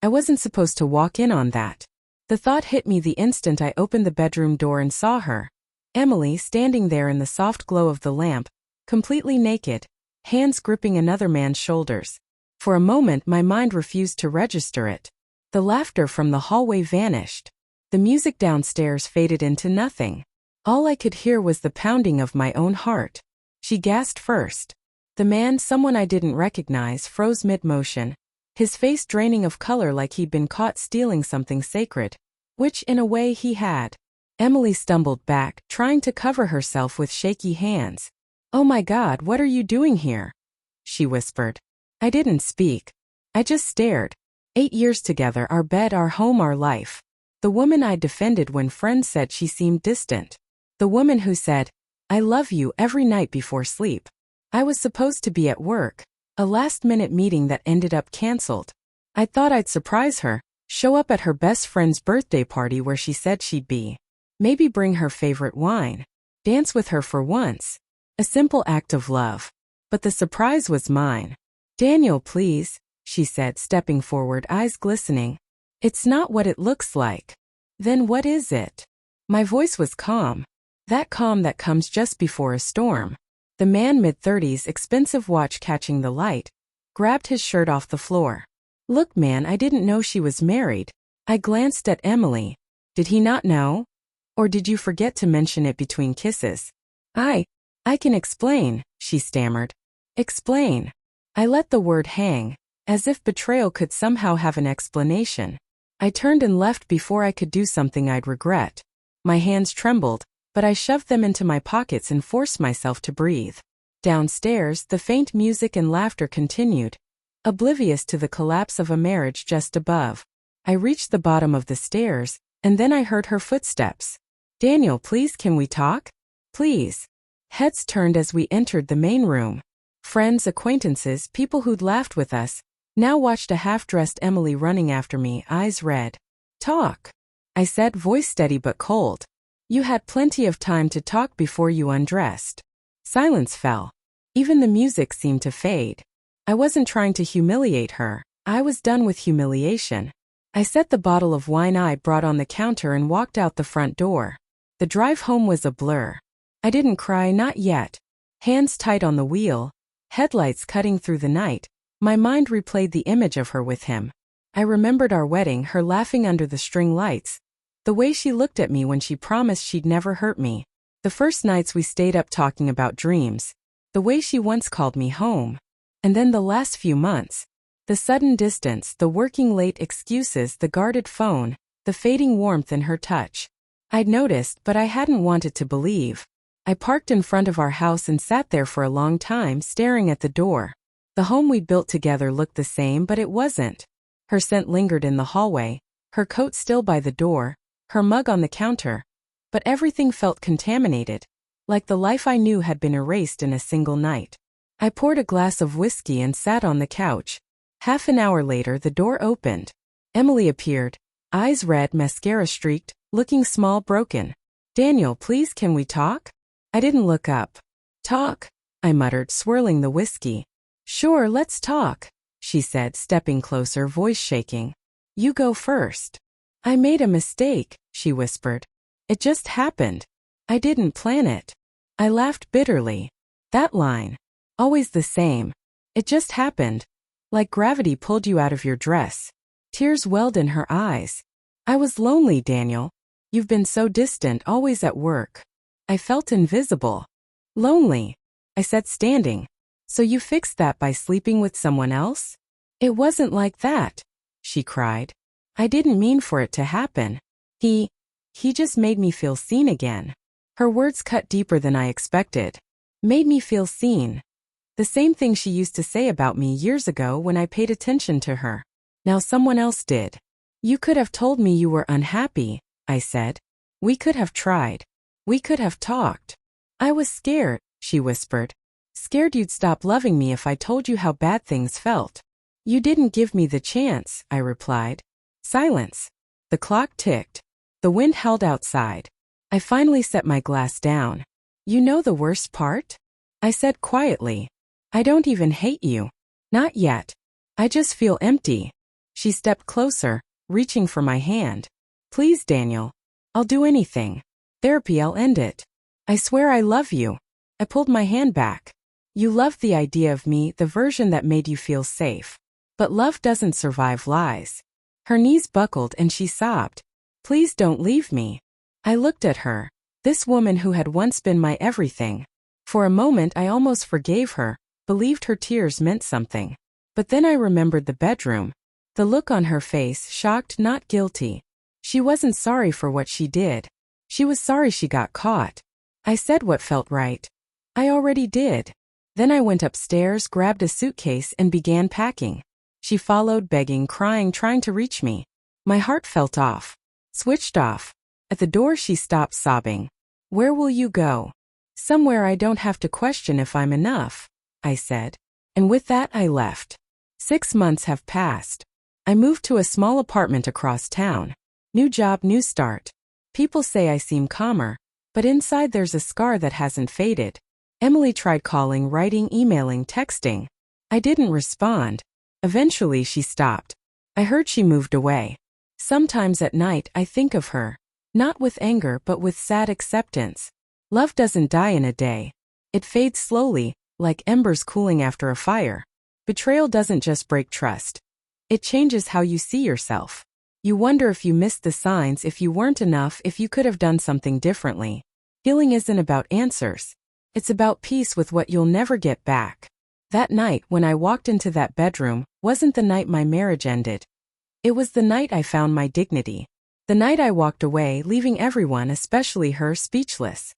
I wasn't supposed to walk in on that. The thought hit me the instant I opened the bedroom door and saw her. Emily standing there in the soft glow of the lamp, completely naked, hands gripping another man's shoulders. For a moment my mind refused to register it. The laughter from the hallway vanished. The music downstairs faded into nothing. All I could hear was the pounding of my own heart. She gasped first. The man, someone I didn't recognize, froze mid-motion, his face draining of color like he'd been caught stealing something sacred, which in a way he had. Emily stumbled back, trying to cover herself with shaky hands. "Oh my God, what are you doing here?" she whispered. I didn't speak. I just stared. 8 years together, our bed, our home, our life. The woman I defended when friends said she seemed distant. The woman who said, "I love you," every night before sleep. I was supposed to be at work, a last-minute meeting that ended up cancelled. I thought I'd surprise her, show up at her best friend's birthday party where she said she'd be. Maybe bring her favorite wine. Dance with her for once. A simple act of love. But the surprise was mine. "Daniel, please," she said, stepping forward, eyes glistening. "It's not what it looks like." "Then what is it?" My voice was calm. That calm that comes just before a storm. The man, mid-30s, expensive watch catching the light, grabbed his shirt off the floor. "Look, man, I didn't know she was married." I glanced at Emily. Did he not know? Or did you forget to mention it between kisses? I can explain," she stammered. "Explain." I let the word hang, as if betrayal could somehow have an explanation. I turned and left before I could do something I'd regret. My hands trembled, but I shoved them into my pockets and forced myself to breathe. Downstairs, the faint music and laughter continued, oblivious to the collapse of a marriage just above. I reached the bottom of the stairs, and then I heard her footsteps. "Daniel, please, can we talk? Please." Heads turned as we entered the main room. Friends, acquaintances, people who'd laughed with us, now watched a half-dressed Emily running after me, eyes red. "Talk," I said, voice steady but cold. "You had plenty of time to talk before you undressed." Silence fell. Even the music seemed to fade. I wasn't trying to humiliate her. I was done with humiliation. I set the bottle of wine I brought on the counter and walked out the front door. The drive home was a blur. I didn't cry, not yet. Hands tight on the wheel, headlights cutting through the night, my mind replayed the image of her with him. I remembered our wedding, her laughing under the string lights, the way she looked at me when she promised she'd never hurt me, the first nights we stayed up talking about dreams, the way she once called me home. And then the last few months. The sudden distance, the working late excuses, the guarded phone, the fading warmth in her touch. I'd noticed, but I hadn't wanted to believe. I parked in front of our house and sat there for a long time, staring at the door. The home we'd built together looked the same, but it wasn't. Her scent lingered in the hallway, her coat still by the door, her mug on the counter. But everything felt contaminated, like the life I knew had been erased in a single night. I poured a glass of whiskey and sat on the couch. Half an hour later, the door opened. Emily appeared, eyes red, mascara streaked, looking small, broken. "Daniel, please, can we talk?" I didn't look up. "Talk?" I muttered, swirling the whiskey. "Sure, let's talk," she said, stepping closer, voice shaking. "You go first." "I made a mistake," she whispered. "It just happened. I didn't plan it." I laughed bitterly. That line. Always the same. It just happened. Like gravity pulled you out of your dress. Tears welled in her eyes. "I was lonely, Daniel. You've been so distant, always at work. I felt invisible." "Lonely," I said, standing. "So you fixed that by sleeping with someone else?" "It wasn't like that," she cried. "I didn't mean for it to happen. He just made me feel seen again." Her words cut deeper than I expected. Made me feel seen. The same thing she used to say about me years ago when I paid attention to her. Now someone else did. "You could have told me you were unhappy," I said. "We could have tried. We could have talked." "I was scared," she whispered. "Scared you'd stop loving me if I told you how bad things felt." "You didn't give me the chance," I replied. Silence. The clock ticked. The wind howled outside. I finally set my glass down. "You know the worst part?" I said quietly. "I don't even hate you. Not yet. I just feel empty." She stepped closer, reaching for my hand. Please, Daniel. I'll do anything. Therapy, I'll end it. I swear I love you. I pulled my hand back. You loved the idea of me, the version that made you feel safe. But love doesn't survive lies. Her knees buckled and she sobbed. Please don't leave me. I looked at her. This woman who had once been my everything. For a moment I almost forgave her, believed her tears meant something. But then I remembered the bedroom. The look on her face, shocked, not guilty. She wasn't sorry for what she did. She was sorry she got caught. I said what felt right. I already did. Then I went upstairs, grabbed a suitcase, and began packing. She followed, begging, crying, trying to reach me. My heart felt off. Switched off. At the door she stopped, sobbing. Where will you go? Somewhere I don't have to question if I'm enough, I said. And with that I left. 6 months have passed. I moved to a small apartment across town. New job, new start. People say I seem calmer, but inside there's a scar that hasn't faded. Emily tried calling, writing, emailing, texting. I didn't respond. Eventually she stopped. I heard she moved away. Sometimes at night I think of her. Not with anger but with sad acceptance. Love doesn't die in a day. It fades slowly, like embers cooling after a fire. Betrayal doesn't just break trust. It changes how you see yourself. You wonder if you missed the signs, if you weren't enough, if you could have done something differently. Healing isn't about answers. It's about peace with what you'll never get back. That night when I walked into that bedroom wasn't the night my marriage ended. It was the night I found my dignity. The night I walked away, leaving everyone, especially her, speechless.